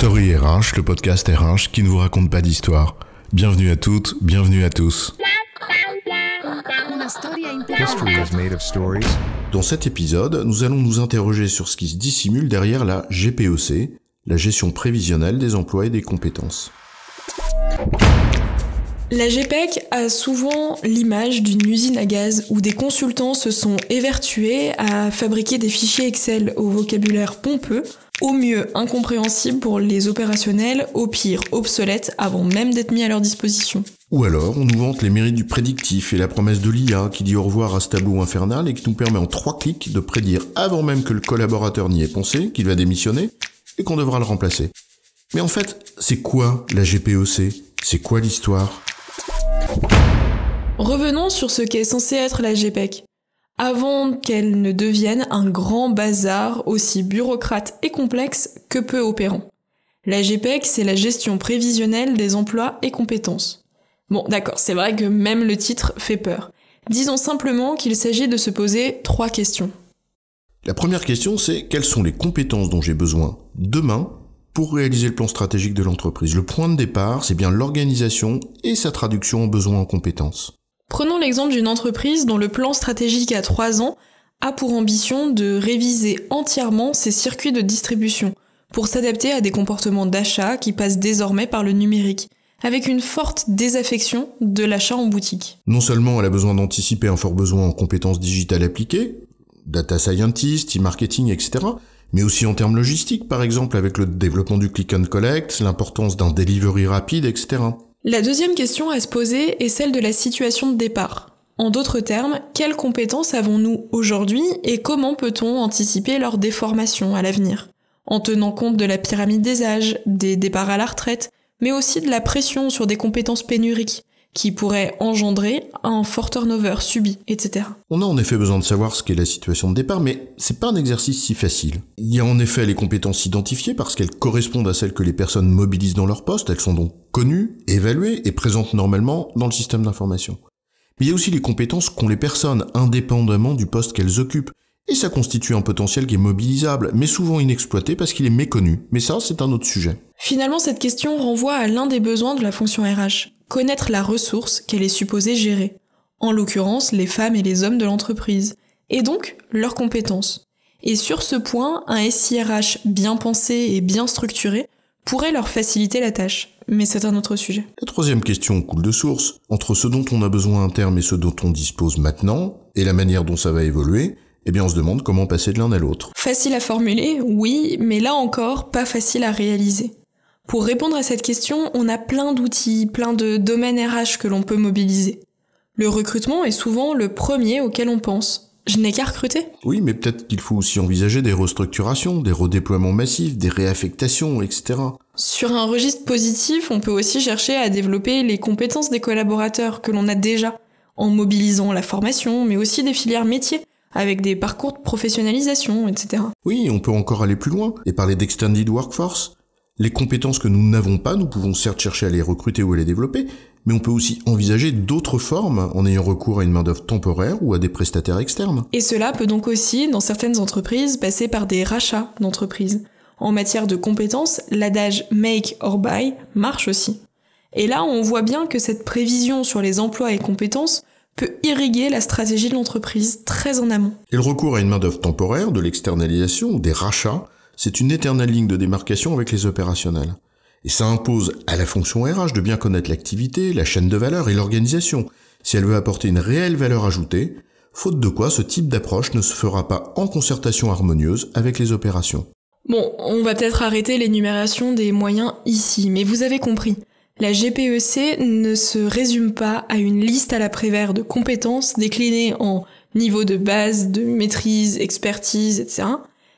Story RH, le podcast RH qui ne vous raconte pas d'histoire. Bienvenue à toutes, bienvenue à tous. History is made of stories. Dans cet épisode, nous allons nous interroger sur ce qui se dissimule derrière la GPEC, la gestion prévisionnelle des emplois et des compétences. La GPEC a souvent l'image d'une usine à gaz où des consultants se sont évertués à fabriquer des fichiers Excel au vocabulaire pompeux, au mieux incompréhensibles pour les opérationnels, au pire obsolètes avant même d'être mis à leur disposition. Ou alors, on nous vante les mérites du prédictif et la promesse de l'IA qui dit au revoir à ce tableau infernal et qui nous permet en 3 clics de prédire avant même que le collaborateur n'y ait pensé qu'il va démissionner et qu'on devra le remplacer. Mais en fait, c'est quoi la GPEC ? C'est quoi l'histoire ? Revenons sur ce qu'est censé être la GPEC, avant qu'elle ne devienne un grand bazar aussi bureaucrate et complexe que peu opérant. La GPEC, c'est la gestion prévisionnelle des emplois et compétences. Bon, d'accord, c'est vrai que même le titre fait peur. Disons simplement qu'il s'agit de se poser 3 questions. La première question, c'est quelles sont les compétences dont j'ai besoin demain pour réaliser le plan stratégique de l'entreprise. Le point de départ, c'est bien l'organisation et sa traduction en besoins en compétences. Prenons l'exemple d'une entreprise dont le plan stratégique à 3 ans a pour ambition de réviser entièrement ses circuits de distribution pour s'adapter à des comportements d'achat qui passent désormais par le numérique, avec une forte désaffection de l'achat en boutique. Non seulement elle a besoin d'anticiper un fort besoin en compétences digitales appliquées, data scientist, e-marketing, etc., mais aussi en termes logistiques, par exemple avec le développement du click and collect, l'importance d'un delivery rapide, etc. La deuxième question à se poser est celle de la situation de départ. En d'autres termes, quelles compétences avons-nous aujourd'hui et comment peut-on anticiper leur déformation à l'avenir ? En tenant compte de la pyramide des âges, des départs à la retraite, mais aussi de la pression sur des compétences pénuriques, qui pourraient engendrer un fort turnover subi, etc. On a en effet besoin de savoir ce qu'est la situation de départ, mais c'est pas un exercice si facile. Il y a en effet les compétences identifiées parce qu'elles correspondent à celles que les personnes mobilisent dans leur poste, elles sont donc connues, évaluées et présentes normalement dans le système d'information. Mais il y a aussi les compétences qu'ont les personnes indépendamment du poste qu'elles occupent, et ça constitue un potentiel qui est mobilisable, mais souvent inexploité parce qu'il est méconnu. Mais ça, c'est un autre sujet. Finalement, cette question renvoie à l'un des besoins de la fonction RH. Connaître la ressource qu'elle est supposée gérer, en l'occurrence les femmes et les hommes de l'entreprise, et donc leurs compétences. Et sur ce point, un SIRH bien pensé et bien structuré pourrait leur faciliter la tâche, mais c'est un autre sujet. La troisième question coule de source. Entre ce dont on a besoin à terme et ce dont on dispose maintenant, et la manière dont ça va évoluer, eh bien on se demande comment passer de l'un à l'autre. Facile à formuler, oui, mais là encore, pas facile à réaliser. Pour répondre à cette question, on a plein d'outils, plein de domaines RH que l'on peut mobiliser. Le recrutement est souvent le premier auquel on pense. Je n'ai qu'à recruter. Oui, mais peut-être qu'il faut aussi envisager des restructurations, des redéploiements massifs, des réaffectations, etc. Sur un registre positif, on peut aussi chercher à développer les compétences des collaborateurs que l'on a déjà, en mobilisant la formation, mais aussi des filières métiers, avec des parcours de professionnalisation, etc. Oui, on peut encore aller plus loin et parler d'extended workforce. Les compétences que nous n'avons pas, nous pouvons certes chercher à les recruter ou à les développer, mais on peut aussi envisager d'autres formes en ayant recours à une main-d'œuvre temporaire ou à des prestataires externes. Et cela peut donc aussi, dans certaines entreprises, passer par des rachats d'entreprises. En matière de compétences, l'adage « make or buy » marche aussi. Et là, on voit bien que cette prévision sur les emplois et compétences peut irriguer la stratégie de l'entreprise très en amont. Et le recours à une main-d'œuvre temporaire, de l'externalisation ou des rachats, c'est une éternelle ligne de démarcation avec les opérationnels. Et ça impose à la fonction RH de bien connaître l'activité, la chaîne de valeur et l'organisation, si elle veut apporter une réelle valeur ajoutée, faute de quoi ce type d'approche ne se fera pas en concertation harmonieuse avec les opérations. Bon, on va peut-être arrêter l'énumération des moyens ici, mais vous avez compris. La GPEC ne se résume pas à une liste à la Prévert de compétences déclinées en niveau de base, de maîtrise, expertise, etc.,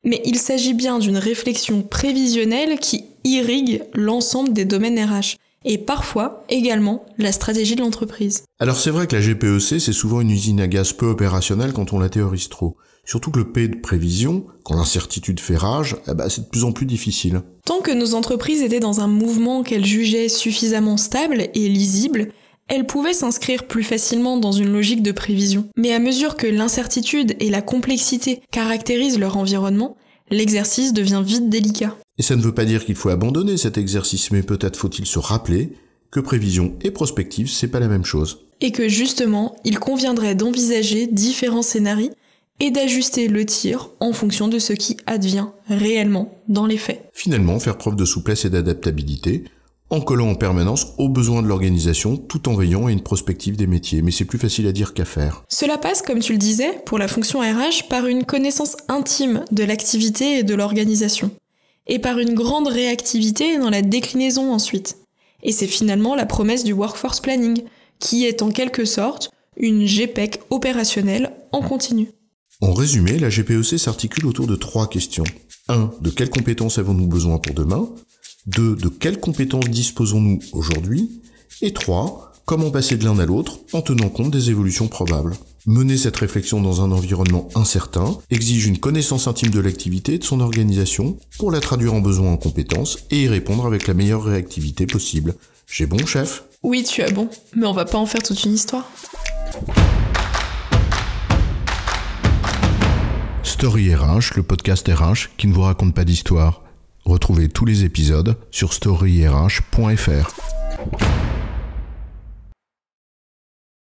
mais il s'agit bien d'une réflexion prévisionnelle qui irrigue l'ensemble des domaines RH, et parfois également la stratégie de l'entreprise. Alors c'est vrai que la GPEC c'est souvent une usine à gaz peu opérationnelle quand on la théorise trop. Surtout que le P de prévision, quand l'incertitude fait rage, c'est de plus en plus difficile. Tant que nos entreprises étaient dans un mouvement qu'elles jugeaient suffisamment stable et lisible, elles pouvaient s'inscrire plus facilement dans une logique de prévision. Mais à mesure que l'incertitude et la complexité caractérisent leur environnement, l'exercice devient vite délicat. Et ça ne veut pas dire qu'il faut abandonner cet exercice, mais peut-être faut-il se rappeler que prévision et prospective, c'est pas la même chose. Et que justement, il conviendrait d'envisager différents scénarios et d'ajuster le tir en fonction de ce qui advient réellement dans les faits. Finalement, faire preuve de souplesse et d'adaptabilité, en collant en permanence aux besoins de l'organisation, tout en veillant à une prospective des métiers. Mais c'est plus facile à dire qu'à faire. Cela passe, comme tu le disais, pour la fonction RH, par une connaissance intime de l'activité et de l'organisation, et par une grande réactivité dans la déclinaison ensuite. Et c'est finalement la promesse du Workforce Planning, qui est en quelque sorte une GPEC opérationnelle en continu. En résumé, la GPEC s'articule autour de 3 questions. 1. De quelles compétences avons-nous besoin pour demain ? 2. De quelles compétences disposons-nous aujourd'hui ? Et 3. Comment passer de l'un à l'autre en tenant compte des évolutions probables ? Mener cette réflexion dans un environnement incertain exige une connaissance intime de l'activité et de son organisation pour la traduire en besoins en compétences et y répondre avec la meilleure réactivité possible. J'ai bon, chef ? Oui, tu as bon, mais on va pas en faire toute une histoire. Story RH, le podcast RH qui ne vous raconte pas d'histoire. Retrouvez tous les épisodes sur storyrh.fr.